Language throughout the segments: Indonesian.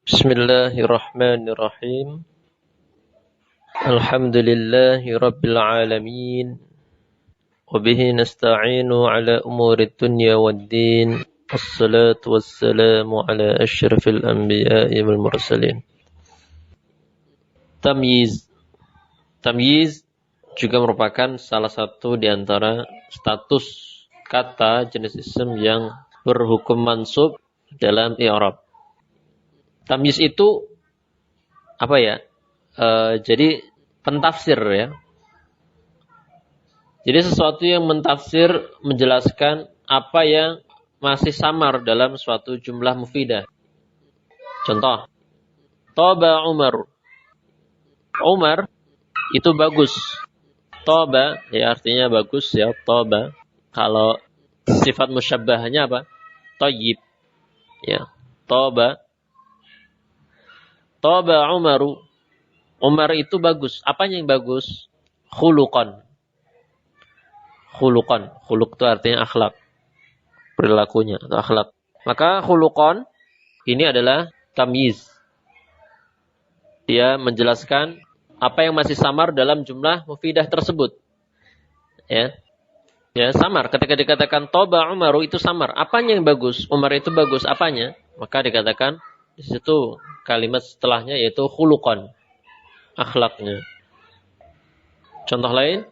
Bismillahirrahmanirrahim. Alhamdulillahi rabbil alamin. Wabihi nasta'inu ala umurid dunya waddin. Assalatu wassalamu ala ashrafil anbiya'i wal mursalin. Tamyiz. Tamyiz juga merupakan salah satu di antara status kata jenis isim yang berhukum mansub dalam i'rab. Tamyiz itu apa ya? Jadi pentafsir ya. Jadi sesuatu yang mentafsir, menjelaskan apa yang masih samar dalam suatu jumlah mufidah. Contoh, Toba Umar. Umar itu bagus. Toba ya artinya bagus ya, Toba. Kalau sifat musyabbahnya apa? Thayyib. Ya, Toba. Toba Umaru. Umar itu bagus. Apanya yang bagus? Khuluqan. Khuluqan. Khuluq itu artinya akhlak. Perilakunya atau akhlak. Maka khuluqan ini adalah tamyiz. Dia menjelaskan apa yang masih samar dalam jumlah mufidah tersebut. Ya. Ya, samar. Ketika dikatakan Toba Umaru itu samar. Apanya yang bagus? Umar itu bagus. Apanya? Maka dikatakan di situ kalimat setelahnya yaitu khuluqan. Akhlaknya. Contoh lain,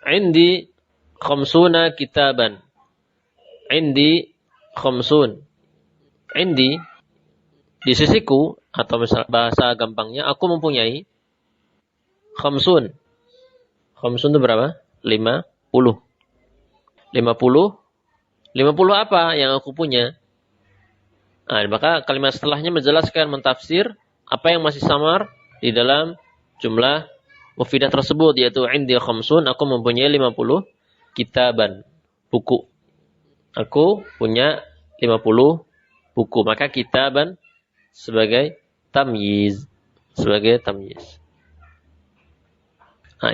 indi khamsuna kitaban. Indi khamsun. Indi di sisiku atau misal bahasa gampangnya aku mempunyai khamsun. Khamsun itu berapa? 50. 50 apa yang aku punya? Nah, maka kalimat setelahnya menjelaskan, mentafsir apa yang masih samar di dalam jumlah mufidah tersebut, yaitu indi khamsun, aku mempunyai 50 kitaban, buku. Aku punya 50 buku, maka kitaban sebagai tamyiz, Nah,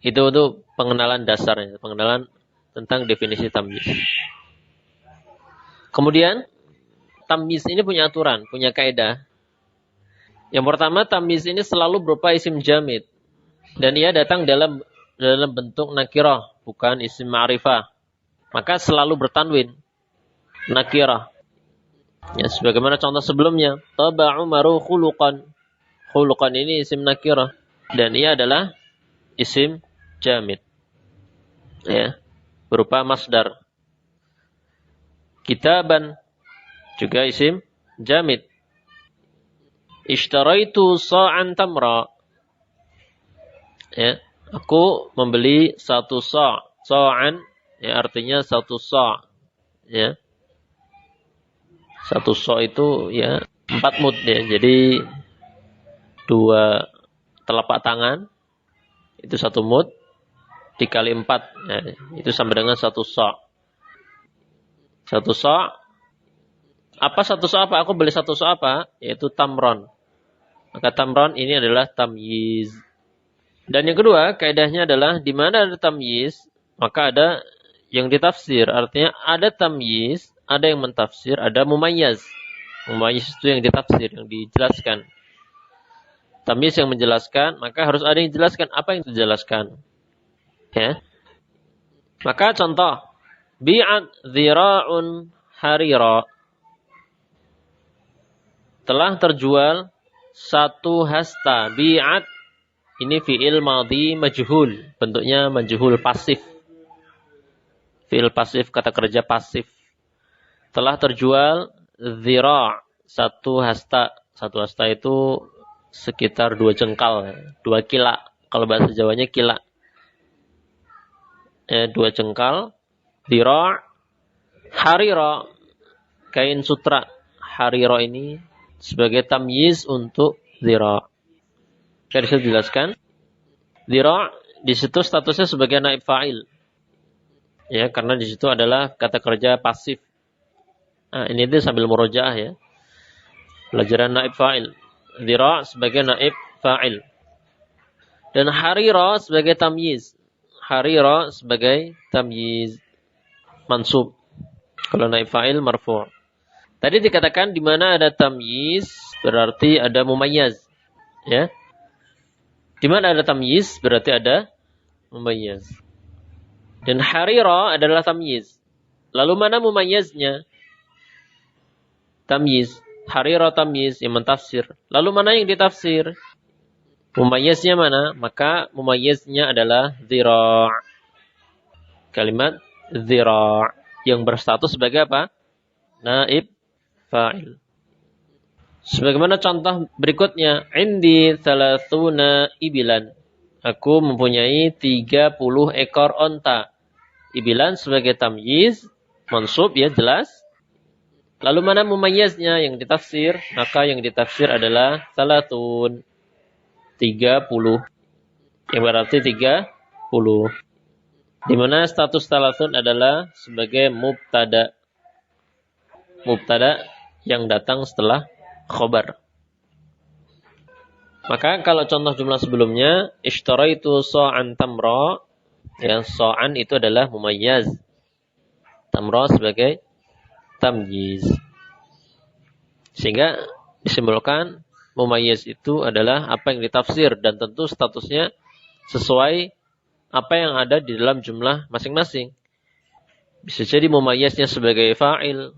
itu pengenalan dasarnya, pengenalan tentang definisi tamyiz. Kemudian tamyiz ini punya aturan, punya kaidah. Yang pertama, tamyiz ini selalu berupa isim jamid. Dan ia datang dalam bentuk nakirah, bukan isim ma'rifah. Maka selalu bertanwin. Nakirah. Ya, sebagaimana contoh sebelumnya. Taba Umaru khuluqan. Khuluqan ini isim nakirah. Dan ia adalah isim jamid. Ya, berupa masdar. Kitaban. Juga isim jamid. Ishtaraitu sa'an tamra. Ya, aku membeli satu sa'. Sa'an ya artinya satu sa'. Ya. Satu sa' itu ya 4 mud ya. Jadi 2 telapak tangan itu 1 mud dikali 4 ya, itu sama dengan satu sa'. Satu sa'. Apa satu sa' apa? Aku beli satu sa' apa? Yaitu tamron. Maka tamron ini adalah tamyiz. Dan yang kedua, kaidahnya adalah di mana ada tamyiz, maka ada yang ditafsir. Artinya ada tamyiz, ada yang mentafsir, ada mumayyaz. Mumayyaz itu yang ditafsir, yang dijelaskan. Tamyiz yang menjelaskan, maka harus ada yang dijelaskan. Apa yang dijelaskan? Ya. Maka contoh, bi'at dhira'un harira. Telah terjual satu hasta. Bi'at ini fi'il madhi majhul. Bentuknya majhul pasif. Fi'il pasif, kata kerja pasif. Telah terjual dhira' satu hasta. Satu hasta itu sekitar 2 jengkal. 2 kila. Kalau bahasa Jawanya kila. 2 jengkal. Dhira' harira. Kain sutra. Harira ini sebagai tamyiz untuk dhira'. Saya bisa jelaskan. Dhira' di situ statusnya sebagai naib fa'il. Ya, karena di situ adalah kata kerja pasif. Nah, ini dia sambil murojaah ya. Pelajaran naib fa'il. Dhira' sebagai naib fa'il. Dan harira sebagai tamyiz. Harira sebagai tamyiz mansub. Kalau naib fa'il marfu'. Tadi dikatakan di mana ada tamyiz berarti ada mumayyaz, ya. Di mana ada tamyiz berarti ada mumayyaz. Dan harira adalah tamyiz. Lalu mana mumayyaznya? Tamyiz. Harira tamyiz yang mentafsir. Lalu mana yang ditafsir? Mumayyaznya mana? Maka mumayyaznya adalah zira'. Kalimat zira' yang berstatus sebagai apa? Naib fa'il. Sebagaimana contoh berikutnya, indi thalathuna ibilan. Aku mempunyai 30 ekor onta. Ibilan sebagai tamyiz, mansub ya jelas. Lalu mana mumayyaznya yang ditafsir? Maka yang ditafsir adalah thalathun. 30. Yang berarti 30. Di mana status thalathun adalah sebagai mubtada. Mubtada yang datang setelah khobar. Maka kalau contoh jumlah sebelumnya, ishtaraitu sa'an tamra, ya sa'an itu adalah mumayyaz. Tamra sebagai tamyiz. Sehingga disimpulkan mumayyaz itu adalah apa yang ditafsir dan tentu statusnya sesuai apa yang ada di dalam jumlah masing-masing. Bisa jadi mumayyaznya sebagai fa'il,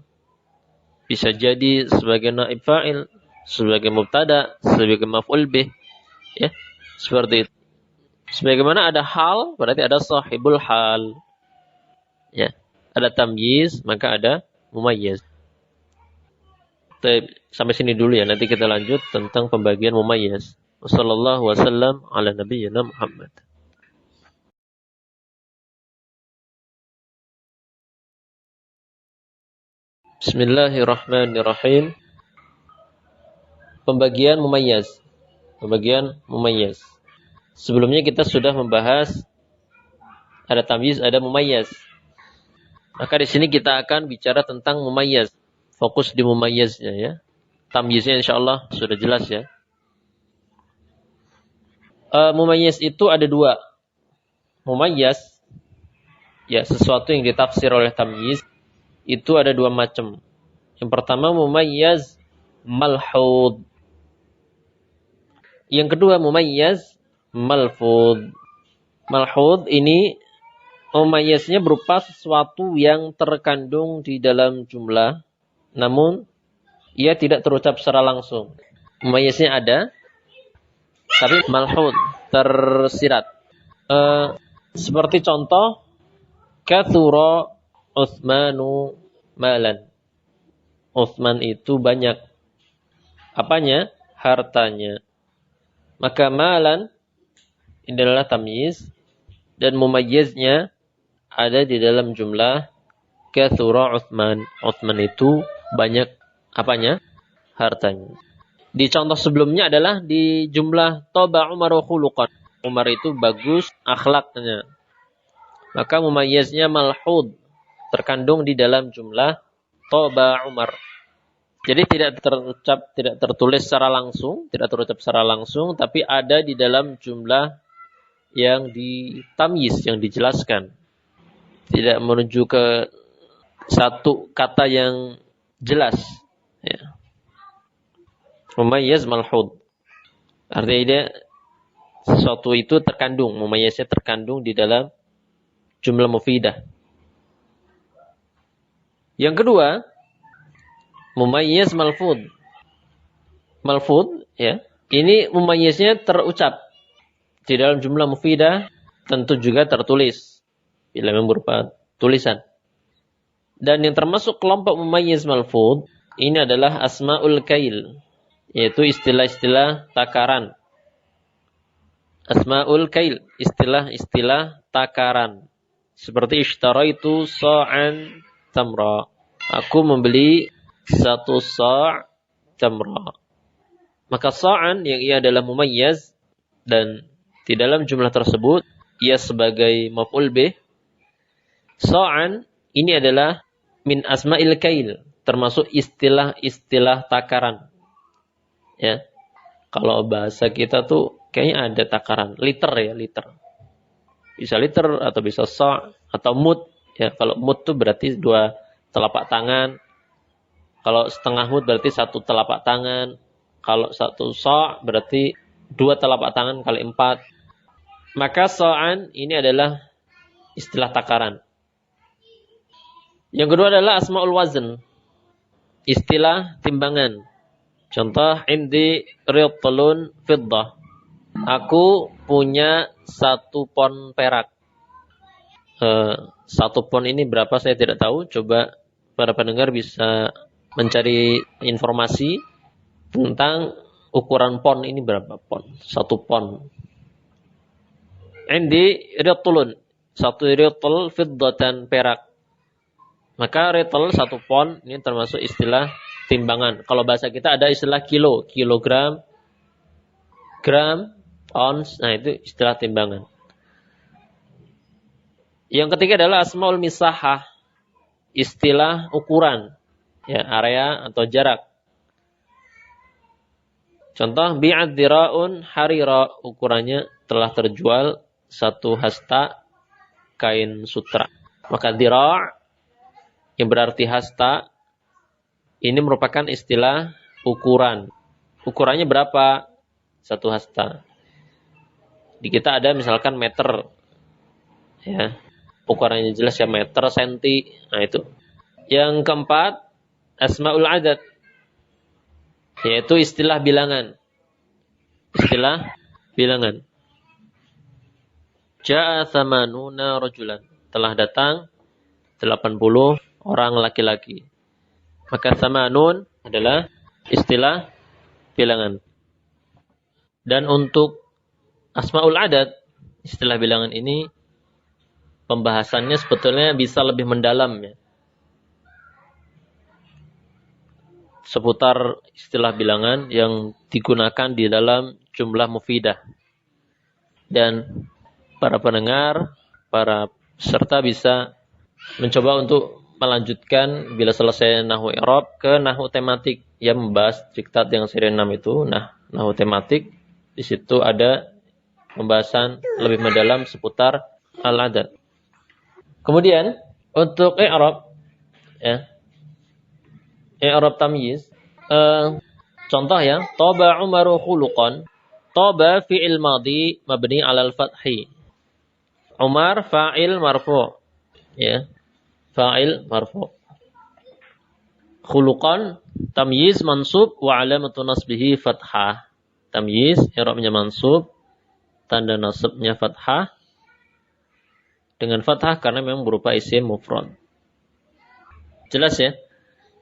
bisa jadi sebagai naib fa'il, sebagai mubtada, sebagai maf'ul bih, ya, seperti itu. Sebagaimana ada hal, berarti ada sahibul hal, ya, ada tamyiz, maka ada mumayyaz. Sampai sini dulu ya, nanti kita lanjut tentang pembagian mumayyaz. Wassallallahu wasallam ala nabiyyina Muhammad. Bismillahirrahmanirrahim. Pembagian mumayyaz. Pembagian mumayyaz. Sebelumnya kita sudah membahas ada tamyiz, ada mumayyaz. Maka di sini kita akan bicara tentang mumayyaz. Fokus di mumayyaznya ya. Tamyiznya insyaallah sudah jelas ya. Mumayyaz itu ada dua. Mumayyaz, ya sesuatu yang ditafsir oleh tamyiz, itu ada dua macam. Yang pertama mumayyaz malhud. Yang kedua mumayyaz malfud. Malhud ini mumayyaznya berupa sesuatu yang terkandung di dalam jumlah, namun ia tidak terucap secara langsung. Mumayyaznya ada, tapi malhud, tersirat. Seperti contoh, kathura Utsmanu malan. Utsman itu banyak. Apanya? Hartanya. Maka malan ini adalah tamyiz dan mumayyiznya ada di dalam jumlah kathura Utsman. Utsman itu banyak apanya? Hartanya. Di contoh sebelumnya adalah di jumlah toba Umar khuluqan. Umar itu bagus akhlaknya. Maka mumayyiznya malhud, terkandung di dalam jumlah toba Umar. Jadi tidak terucap, tidak tertulis secara langsung, tidak terucap secara langsung, tapi ada di dalam jumlah yang ditamyiz, yang dijelaskan. Tidak menuju ke satu kata yang jelas. Ya. Mumayyiz malhud. Artinya dia sesuatu itu terkandung, mumayyiznya terkandung di dalam jumlah mufidah. Yang kedua, mumayyiz malfud. Malfud, ya. Ini mumayyiznya terucap di dalam jumlah mufidah, tentu juga tertulis bila memang berupa tulisan. Dan yang termasuk kelompok mumayyiz malfud ini adalah asmaul kail, yaitu istilah-istilah takaran. Asmaul kail, istilah-istilah takaran. Seperti ishtaraitu sa'an tamra. Aku membeli 1 sa' tamra. Maka sa'an yang ia adalah mumayyaz dan di dalam jumlah tersebut ia sebagai maf'ul bih. Sa'an ini adalah min asma'il kail, termasuk istilah-istilah takaran. Ya. Kalau bahasa kita tuh kayaknya ada takaran, liter ya, liter. Bisa liter atau bisa sa' atau mud. Ya, kalau mud tuh berarti 2 telapak tangan. Kalau setengah mud berarti 1 telapak tangan. Kalau 1 sa' berarti 2 telapak tangan kali 4. Maka sa'an ini adalah istilah takaran. Yang kedua adalah asma'ul wazn. Istilah timbangan. Contoh, indi ritlun fiddah. Aku punya 1 pon perak. 1 pon ini berapa saya tidak tahu. Coba para pendengar bisa mencari informasi tentang ukuran pon ini berapa pon. 1 pon. Indi ritlun. 1 ritl fiddatan perak. Maka ritl 1 pon ini termasuk istilah timbangan. Kalau bahasa kita ada istilah kilo, kilogram, gram, ons. Nah, itu istilah timbangan. Yang ketiga adalah asmaul misahah. Istilah ukuran. Ya, area atau jarak. Contoh, bi'ad dira'un harira. Ukurannya telah terjual 1 hasta kain sutra. Maka dira' yang berarti hasta ini merupakan istilah ukuran. Ukurannya berapa? 1 hasta. Di kita ada misalkan meter. Ya. Ukurannya jelas ya, meter, senti. Nah, itu. Yang keempat, asmaul adad. Yaitu istilah bilangan. Istilah bilangan. Ja'a thamanuna rajulan. Telah datang 80 orang laki-laki. Maka thamanun adalah istilah bilangan. Dan untuk asmaul adad, istilah bilangan ini pembahasannya sebetulnya bisa lebih mendalam ya. Seputar istilah bilangan yang digunakan di dalam jumlah mufidah. Dan para pendengar, para peserta bisa mencoba untuk melanjutkan bila selesai nahwu i'rab ke nahwu tematik yang membahas diktat yang seri 6 itu. Nah, nahwu tematik di situ ada pembahasan lebih mendalam seputar al-adad. Kemudian untuk i'rab ya. I'rab tamyiz, contoh ya, taba Umaru khuluqan. Taba fi'il madhi mabni 'alal fathi. Umar fa'il marfu'. Ya. Fa'il marfu'. Khuluqan tamyiz mansub wa 'alamatu nasbihi fathah. Tamyiz i'rabnya mansub, tanda nasabnya fathah. Dengan fathah karena memang berupa isim mufrad. Jelas ya?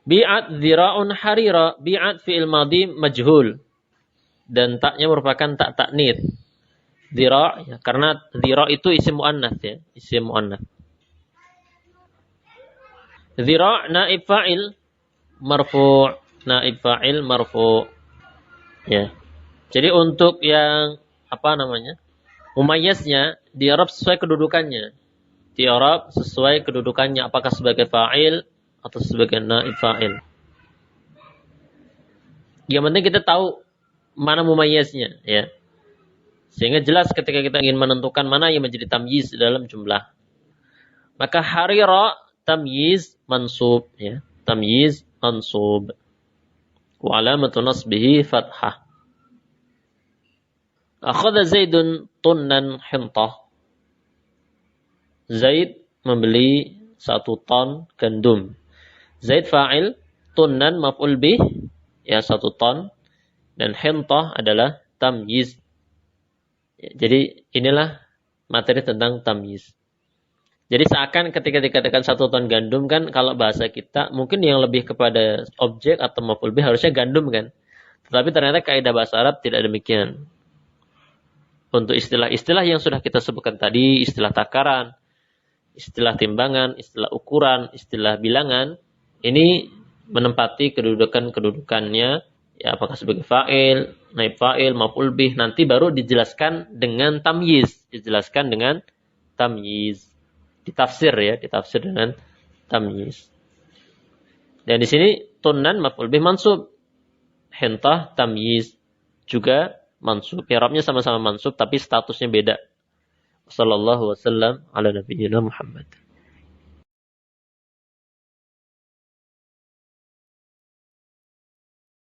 Bi'at dhira'un harira. Bi'at fi'il madhi majhul. Dan taknya merupakan tak taknits. Dhira' ya, karena dhira' itu isim mu'annats ya, isim mu'annats. Dhira' naib fa'il marfu', naib fa'il marfu'. Ya. Jadi untuk yang mumayyaznya di i'rab sesuai kedudukannya. Di i'rab sesuai kedudukannya, apakah sebagai fa'il atau sebagai naib fa'il. Yang penting kita tahu mana mumayyaznya ya. Sehingga jelas ketika kita ingin menentukan mana yang menjadi tamyiz dalam jumlah. Maka harira tamyiz mansub ya. Tamyiz mansub. Wa alamatu nasbihi fathah. Akhadha Zaidun tunnan hintah. Zaid membeli 1 ton gandum. Zaid fa'il, tunnan maf'ul bih, ya 1 ton. Dan hintah adalah tamyiz. Ya, jadi inilah materi tentang tamyiz. Jadi seakan ketika dikatakan 1 ton gandum kan, kalau bahasa kita mungkin yang lebih kepada objek atau maf'ul bih harusnya gandum kan. Tetapi ternyata kaidah bahasa Arab tidak demikian. Untuk istilah-istilah yang sudah kita sebutkan tadi, istilah takaran, istilah timbangan, istilah ukuran, istilah bilangan, ini menempati kedudukannya, ya apakah sebagai fa'il, naib fa'il, maf'ul bih, nanti baru dijelaskan dengan tamyiz, ditafsir ya, ditafsir dengan tamyiz. Dan di sini tunnan maf'ul bih mansub, hintah tamyiz juga mansub. I'rabnya sama-sama mansub tapi statusnya beda. Sallallahu wasallam ala nabiyyina Muhammad.